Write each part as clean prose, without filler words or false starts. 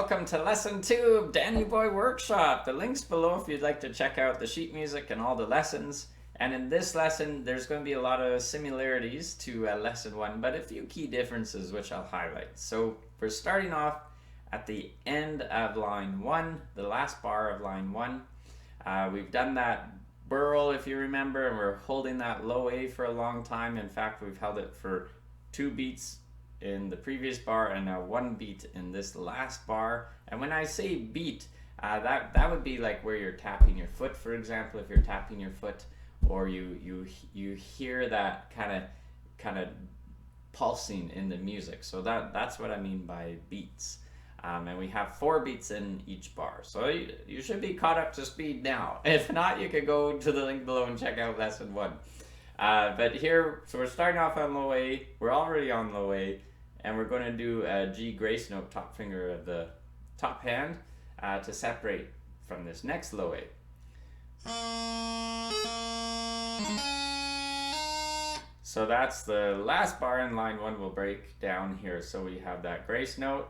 welcome to lesson 2 of Danny Boy Workshop. The link's below if you'd like to check out the sheet music and all the lessons. And in this lesson, there's going to be a lot of similarities to lesson 1, but a few key differences which I'll highlight. So we're starting off at the end of line 1, the last bar of line 1. We've done that burl, if you remember, and we're holding that low A for a long time. In fact, we've held it for 2 beats in the previous bar and now 1 beat in this last bar. And when I say beat, that would be like where you're tapping your foot, for example. If you're tapping your foot, or you hear that kind of pulsing in the music. So that's what I mean by beats. And we have 4 beats in each bar. So you should be caught up to speed now. If not, you could go to the link below and check out lesson 1. But here, so we're starting off on low A. We're already on low A. And we're going to do a G grace note, top finger of the top hand, to separate from this next low A. So that's the last bar in line 1. We'll break down here. So we have that grace note.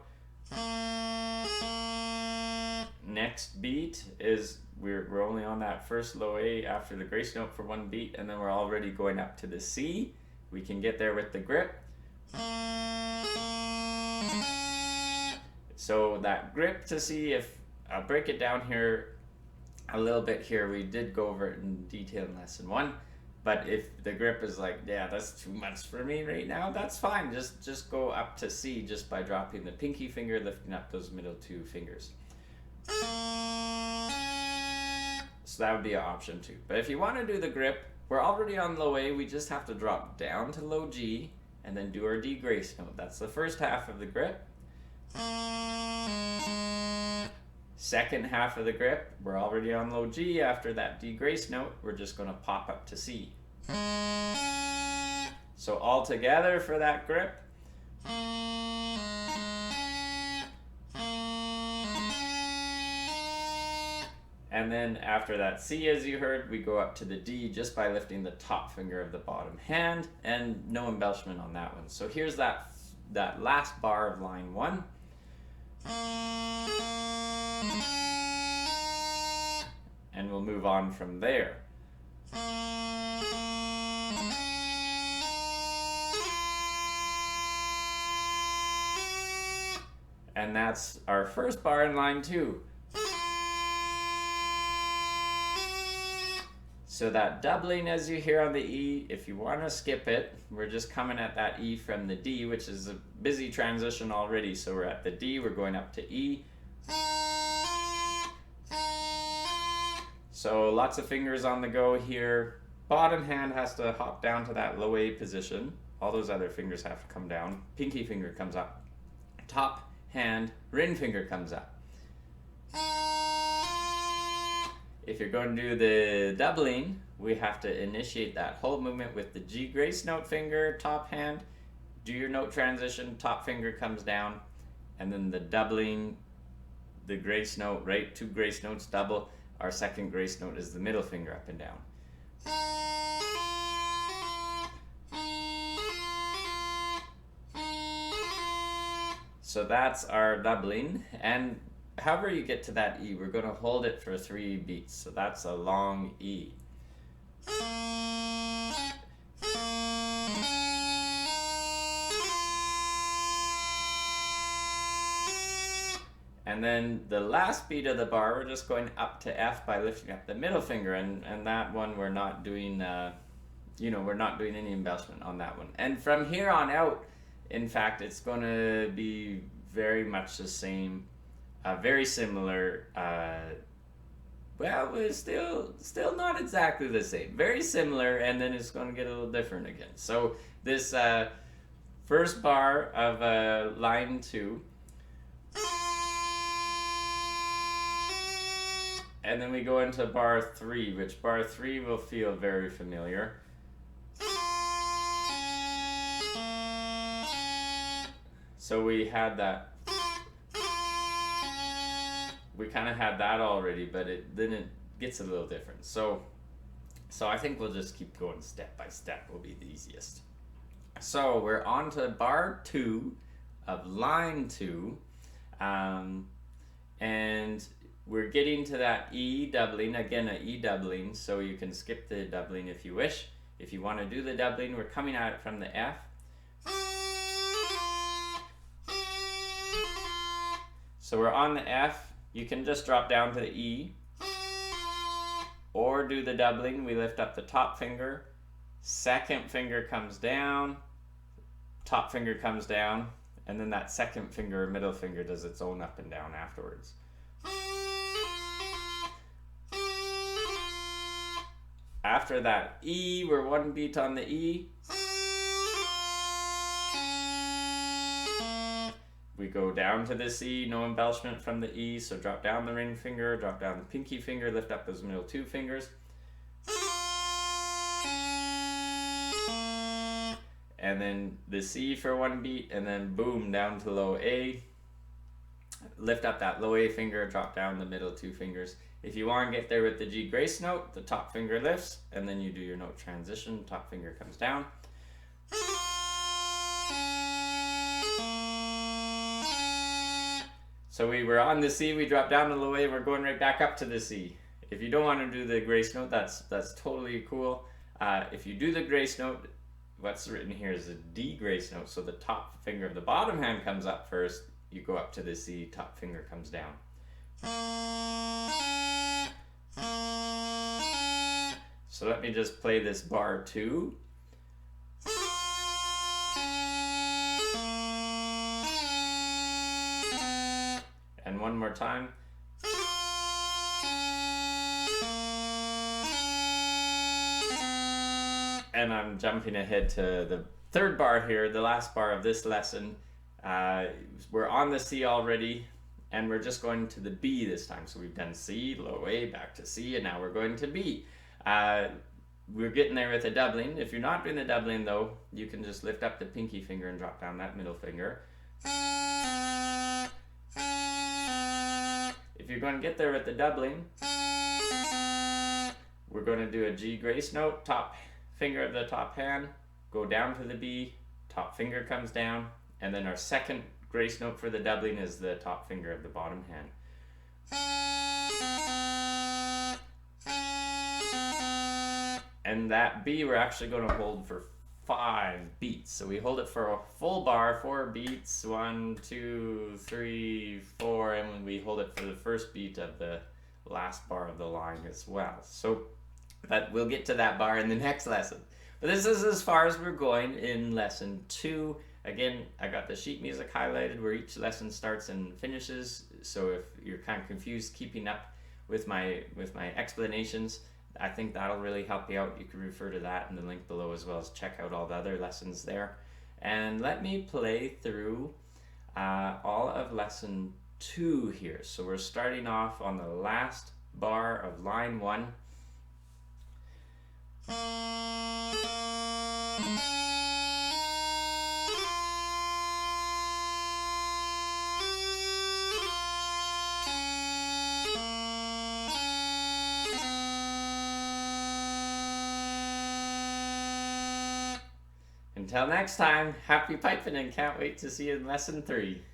Next beat is we're only on that first low A after the grace note for 1 beat, and then we're already going up to the C. We can get there with the grip. So that grip, to see if I'll break it down here a little bit here. We did go over it in detail in lesson 1, but if the grip is like, yeah, that's too much for me right now, that's fine. Just go up to C just by dropping the pinky finger, lifting up those middle 2 fingers. So that would be an option too. But if you want to do the grip, we're already on low A. We just have to drop down to low G and then do our D grace note. That's the first half of the grip. Second half of the grip, we're already on low G. After that D grace note, we're just going to pop up to C. So all together for that grip. And then after that C, as you heard, we go up to the D just by lifting the top finger of the bottom hand, and no embellishment on that one. So here's that last bar of line 1. And we'll move on from there. And that's our first bar in line 2. So that doubling, as you hear on the E, if you want to skip it, we're just coming at that E from the D, which is a busy transition already. So we're at the D, we're going up to E. So lots of fingers on the go here. Bottom hand has to hop down to that low A position. All those other fingers have to come down. Pinky finger comes up. Top hand, ring finger comes up. If you're going to do the doubling, we have to initiate that whole movement with the G grace note finger, top hand, do your note transition, top finger comes down, and then the doubling, the grace note, right? 2 grace notes double. Our second grace note is the middle finger up and down. So that's our doubling, and however you get to that E, we're going to hold it for 3 beats. So that's a long E. And then the last beat of the bar, we're just going up to F by lifting up the middle finger. And that one we're not doing, we're not doing any embellishment on that one. And from here on out, in fact, it's going to be very much the same. Very similar, well, it's still not exactly the same. Very similar, and then it's going to get a little different again. So this first bar of line 2, and then we go into bar 3, which bar 3 will feel very familiar. So we had that. We kind of had that already, but then it gets a little different. So I think we'll just keep going step by step. Will be the easiest. So we're on to bar 2 of line 2. and we're getting to that E doubling, again a E doubling, so you can skip the doubling if you wish. If you want to do the doubling, we're coming at it from the F. So we're on the F, you can just drop down to the E, or do the doubling. We lift up the top finger, second finger comes down, top finger comes down, and then that second finger, middle finger, does its own up and down afterwards. After that E, we're one beat on the E. We go down to the C, no embellishment from the E, so drop down the ring finger, drop down the pinky finger, lift up those middle two fingers. And then the C for one beat, and then boom, down to low A. Lift up that low A finger, drop down the middle two fingers. If you want to get there with the G grace note, the top finger lifts, and then you do your note transition, top finger comes down. So we were on the C, we dropped down to low A, we're going right back up to the C. If you don't want to do the grace note, that's totally cool. If you do the grace note, what's written here is a D grace note, so the top finger of the bottom hand comes up first, you go up to the C, top finger comes down. So let me just play this bar 2. And one more time. And I'm jumping ahead to the third bar here, the last bar of this lesson. We're on the C already, and we're just going to the B this time. So we've done C, low A, back to C, and now we're going to B. We're getting there with a doubling. If you're not doing the doubling though, you can just lift up the pinky finger and drop down that middle finger. If you're going to get there with the doubling, we're going to do a G grace note, top finger of the top hand, go down to the B, top finger comes down, and then our second grace note for the doubling is the top finger of the bottom hand. And that B we're actually going to hold for 5 beats. So we hold it for a full bar, 4 beats, 1, 2, 3, 4, and we hold it for the first beat of the last bar of the line as well. So but we'll get to that bar in the next lesson. But this is as far as we're going in lesson 2. Again, I got the sheet music highlighted where each lesson starts and finishes. So if you're kind of confused keeping up with my explanations, I think that'll really help you out. You can refer to that in the link below, as well as check out all the other lessons there. And let me play through all of lesson 2 here. So we're starting off on the last bar of line 1. Until next time, happy piping and can't wait to see you in lesson 3.